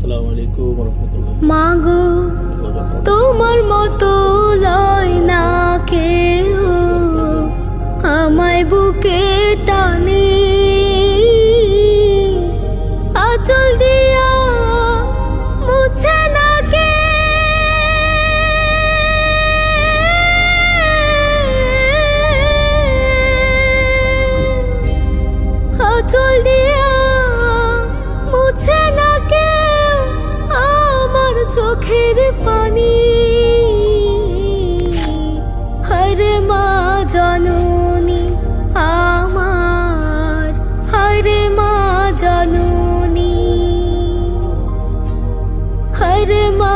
আসসালামু আলাইকুম ওয়া রাহমাতুল্লাহ। মাগো তোমার মতো লয় না কেউ আমায় বুকে টানে, আঁচল দিয়া মুছে না কে, আঁচল দিয়া মুছে না কেউ আমার চোখের পানি। হরে মা জননী আমার, হরে মা জননী, হরে মা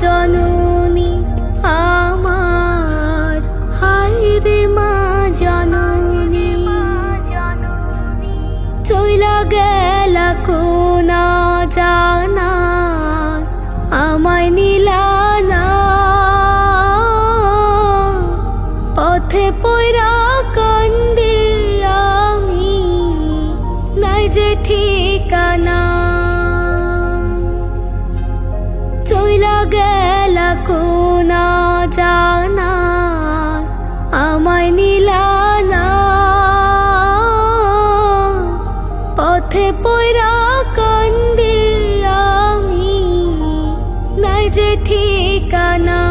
জননী আমার, হরে মা জননী। চইলা গেলা কোনা জানা আমায় নিলা না, পথে পয়রা কান্দি আমি নাই যে ঠিকানা। চইলা গেলা কোনা জানা আমায় নিলা না, পথে পয়রা কান্দি আমি নাই যে ঠিকানা।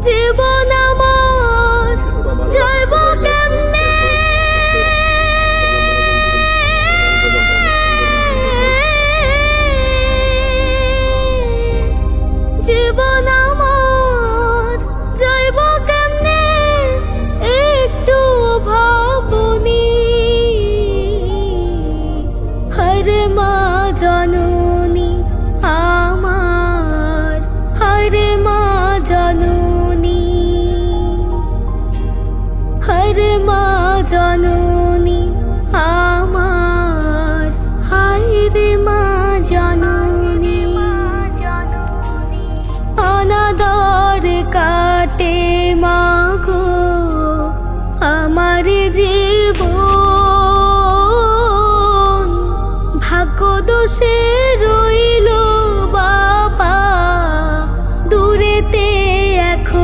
জীবন আমার যাইব কেমনে, জীবন আমার যাইব কেমনে একটু ভাবনি। হরে মা জননী আমার, হরে মা জননী, হরে মা জননী আমার, হরে মা জননী। অনাদর কাটে মাগো আমার জীবন, ভাগ্য দোষে রইল বাবা দূরেতে এখন।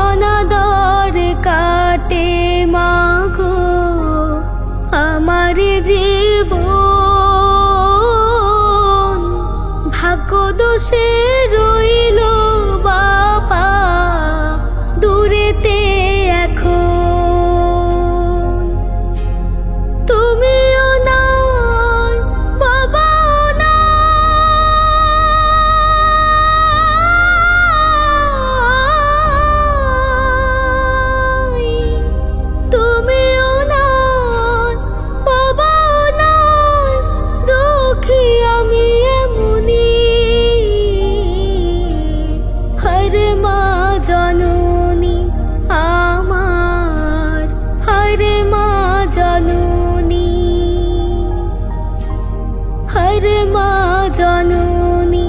অনাদর কাটে মাগো আমার জীবন, ভাগ্য দোষে রইল বাবা দূরেতে এখন। তুমিও নাই বাবাও নাই, তুমিও নাই বাবাও নাই, দুঃখী আমি এমনি। হরে মা জননী আমার, হরে মা জননী, হরে মা জননী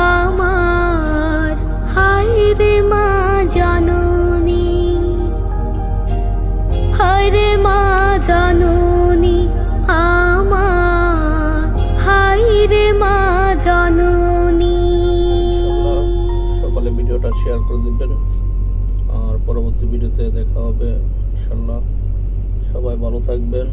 আমার, হরে মা জননী, হরে মা জননী আমার, হরে মা জননী। সকলে ভিডিওটা শেয়ার করে দিবেন, আর পরবর্তী ভিডিওতে দেখা হবে ইনশাআল্লাহ। সবাই ভালো থাকবেন।